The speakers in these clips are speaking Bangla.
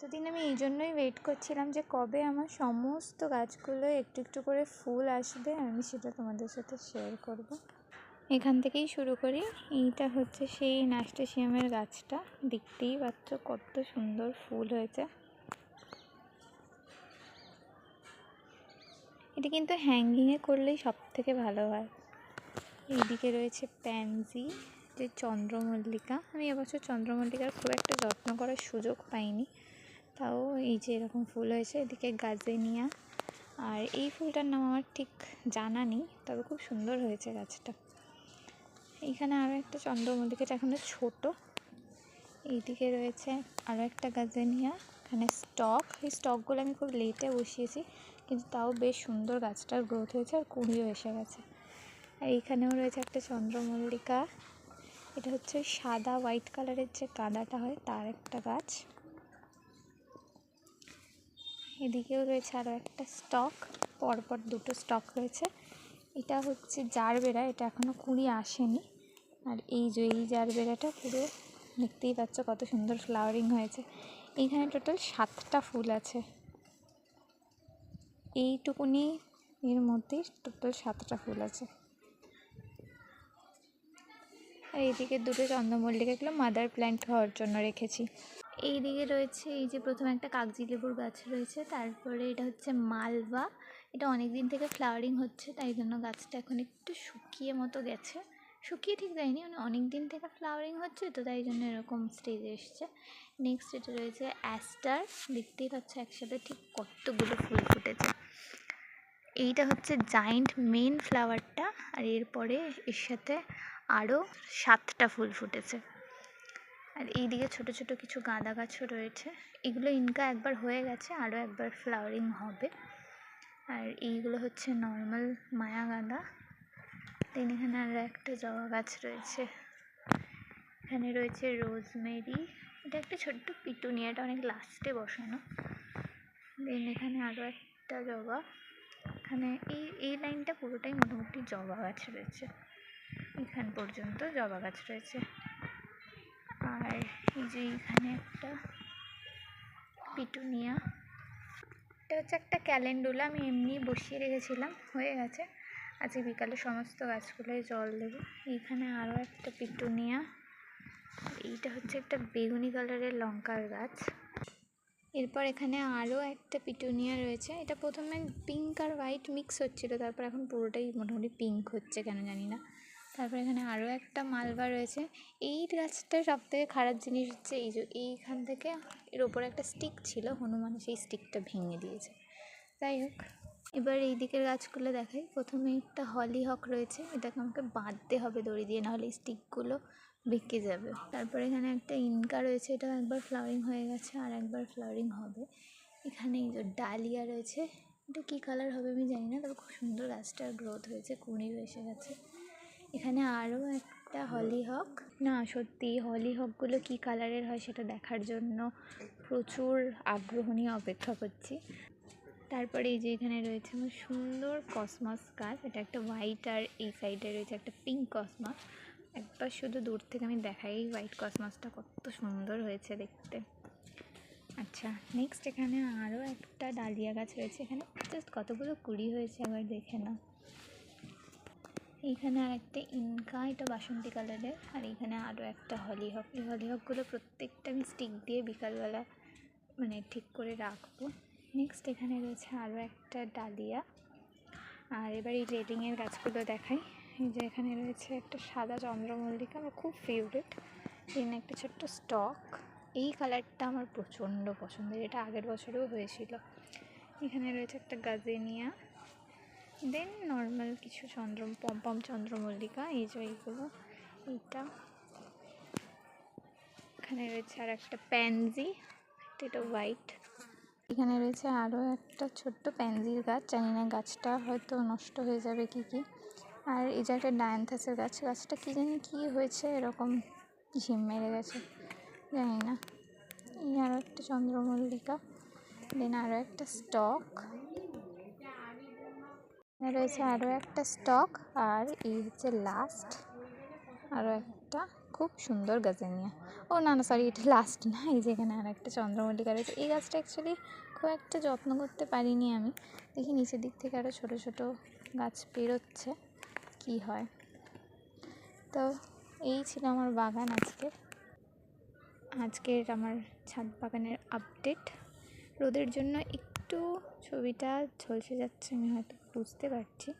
এতদিন আমি এই জন্যই ওয়েট করছিলাম যে কবে আমার সমস্ত গাছগুলো একটু একটু করে ফুল আসবে, আমি সেটা তোমাদের সাথে শেয়ার করব। এখান থেকেই শুরু করি। এইটা হচ্ছে সেই নাস্টেশিয়ামের গাছটা, দেখতেই পাচ্ছ কত সুন্দর ফুল হয়েছে। এটা কিন্তু হ্যাঙ্গিংয়ে করলেই সব থেকে ভালো হয়। এইদিকে রয়েছে প্যানজি, যে চন্দ্রমল্লিকা। আমি এবছর চন্দ্রমল্লিকার খুব একটা যত্ন করার সুযোগ পাইনি, তাও এই যে এরকম ফুল হয়েছে। এদিকে গাজেনিয়া, আর এই ফুলটার নাম আমার ঠিক জানা নেই, তবে খুব সুন্দর হয়েছে গাছটা। এইখানে আরও একটা চন্দ্রমল্লিকা, এটা এখনও ছোটো। এইদিকে রয়েছে আরও একটা গাজেনিয়া, এখানে স্টক। এই স্টকগুলো আমি খুব লেটে বসিয়েছি, কিন্তু তাও বেশ সুন্দর গাছটার গ্রোথ হয়েছে আর কুঁড়িও এসে গেছে। আর এইখানেও রয়েছে একটা চন্দ্রমল্লিকা, এটা হচ্ছে সাদা হোয়াইট কালারের যে গাঁদাটা হয় তার একটা গাছ। এদিকেও রয়েছে আরও একটা স্টক, পরপর দুটো স্টক রয়েছে। এটা হচ্ছে জারবেরা, এটা এখনও কুঁড়ি আসেনি। আর এই যে এই জারবেরাটা পুরো দেখতেই পাচ্ছ কত সুন্দর ফ্লাওয়ারিং হয়েছে। এইখানে টোটাল 7টা ফুল আছে, এইটুকুনি এর মধ্যেই টোটাল 7টা ফুল আছে। আর এইদিকে দুটো চন্দ্রমল্লিকা, এগুলো মাদার প্ল্যান্ট হওয়ার জন্য রেখেছি। এইদিকে রয়েছে এই যে প্রথমে একটা কাগজি লেবুর গাছ রয়েছে, তারপরে এটা হচ্ছে মালভা। এটা অনেক দিন থেকে ফ্লাওয়ারিং হচ্ছে, তাই জন্য গাছটা এখন একটু শুকিয়ে মতো গেছে। শুকিয়ে ঠিক যায়নি, মানে অনেক দিন থেকে ফ্লাওয়ারিং হচ্ছে তো, তাই জন্য এরকম স্টেজে এসছে। নেক্সট এটা রয়েছে অ্যাস্টার, দেখতেই পাচ্ছ একসাথে ঠিক কতগুলো ফুল ফুটেছে। এইটা হচ্ছে জায়েন্ট মেন ফ্লাওয়ারটা, আর এরপরে এর সাথে আরও 7টা ফুল ফুটেছে। আর এইদিকে ছোটো ছোটো কিছু গাঁদা গাছও রয়েছে, এগুলো ইনকা একবার হয়ে গেছে, আরও একবার ফ্লাওয়ারিং হবে। আর এইগুলো হচ্ছে নর্মাল মায়া গাঁদা। দেন এখানে আরও একটা জবা গাছ রয়েছে। এখানে রয়েছে রোজমেরি, এটা একটা ছোট্ট পিটুনিয়া, এটা অনেক লাস্টে বসানো। দেন এখানে আরও একটা জবা। এখানে এই লাইনটা পুরোটাই মোটামুটি জবা গাছ রয়েছে, এখান পর্যন্ত জবা গাছ রয়েছে। আর এই যে এখানে একটা পিটুনিয়া, এটা হচ্ছে একটা ক্যালেন্ডুলা, আমি এমনি বসিয়ে রেখেছিলাম, হয়ে গেছে। আজকে বিকালে সমস্ত গাছগুলোয় জল দেবো। এইখানে আরও একটা পিটুনিয়া, এইটা হচ্ছে একটা বেগুনি কালারের লঙ্কার গাছ। এরপর এখানে আরও একটা পিটুনিয়া রয়েছে, এটা প্রথমে পিঙ্ক আর হোয়াইট মিক্স হচ্ছিলো, তারপর এখন পুরোটাই মোটামুটি পিঙ্ক হচ্ছে কেন জানি না। তারপর এখানে আরও একটা মালভা রয়েছে। এই গাছটার সবথেকে খারাপ জিনিস হচ্ছে এই যে এইখান থেকে এর ওপরে একটা স্টিক ছিল, হনুমান সেই স্টিকটা ভেঙে দিয়েছে। যাই হোক, এবার এই দিকের গাছগুলো দেখাই। প্রথমে একটা হলি হক রয়েছে, এটাকে আমাকে বাঁধতে হবে দড়ি দিয়ে, নাহলে এই স্টিকগুলো বেঁকে যাবে। তারপর এখানে একটা ইনকা রয়েছে, এটা একবার ফ্লাওয়ারিং হয়ে গেছে আর একবার ফ্লাওয়ারিং হবে। এখানে এই যে ডালিয়া রয়েছে, এটা কী কালার হবে আমি জানি না, তবে খুব সুন্দর গাছটার গ্রোথ হয়েছে, কুঁড়িও এসে গেছে। এখানে আরও একটা হলিহক, না সত্যি হলিহকগুলো কী কালারের হয় সেটা দেখার জন্য প্রচুর আগ্রহ নিয়ে অপেক্ষা করছি। তারপরে এই যে এখানে রয়েছে আমার সুন্দর কসমস গাছ, এটা একটা হোয়াইট আর এই সাইডে রয়েছে একটা পিঙ্ক কসমস। একবার শুধু দূর থেকে আমি দেখাই হোয়াইট কসমসটা কত সুন্দর হয়েছে দেখতে। আচ্ছা, নেক্সট এখানে আরও একটা ডালিয়া গাছ রয়েছে, এখানে জাস্ট কতগুলো কুড়ি হয়েছে একবার দেখে নাও। এইখানে আর একটা ইনকা, এটা বাসন্তী কালারের। আর এইখানে আরও একটা হলিহক, এই হলিহকগুলো প্রত্যেকটা আমি স্টিক দিয়ে বিকালবেলা মানে ঠিক করে রাখবো। নেক্সট এখানে রয়েছে আরও একটা ডালিয়া। আর এবার এই রেলিংয়ের গাছগুলো দেখাই। এই যে এখানে রয়েছে একটা সাদা চন্দ্রমল্লিকা, আমার খুব ফেভারিট। এখানে একটা ছোট্ট স্টক, এই কালারটা আমার প্রচণ্ড পছন্দের, এটা আগের বছরেও হয়েছিল। এখানে রয়েছে একটা গাজেনিয়া, দেন নর্মাল কিছু পম চন্দ্রমল্লিকা, এই যে এইগুলো, এইটা। এখানে রয়েছে আর একটা প্যানজি, এটা হোয়াইট। এখানে রয়েছে আরও একটা ছোট্ট প্যানজির গাছ, জানি না গাছটা হয়তো নষ্ট হয়ে যাবে কি। আর এই যে একটা ডায়ান্থাসের গাছ, গাছটা কী জানি কী হয়েছে, এরকম ঝিম মেরে গেছে, জানি না। এই আরও একটা চন্দ্রমল্লিকা, দেন আরও একটা স্টক, রয়েছে আরও একটা স্টক। আর এই হচ্ছে লাস্ট আরও একটা খুব সুন্দর গাজেনিয়া। ও না না সরি, এটা লাস্ট না, এই যেখানে আর একটা চন্দ্রমল্লিকা রয়েছে। এই গাছটা অ্যাকচুয়ালি খুব একটা যত্ন করতে পারিনি আমি। দেখি নিচের দিক থেকে আরও ছোটো ছোটো গাছ বেরোচ্ছে, কি হয়। তো এই ছিল আমার বাগান আজকের আমার ছাদ বাগানের আপডেট। রোদের জন্য একটু ছবিটা ঝলসে যাচ্ছে, আমি হয়তো বুঝতে পারছি।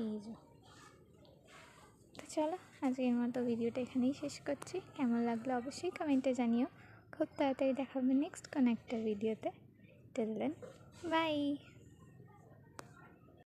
এই যে, তো চলো আজকের মতো ভিডিওটা এখানেই শেষ করছি। কেমন লাগলো অবশ্যই কমেন্টে জানিও। খুব তাড়াতাড়ি দেখা হবে নেক্সট কোনো একটা ভিডিওতে। Till then, by.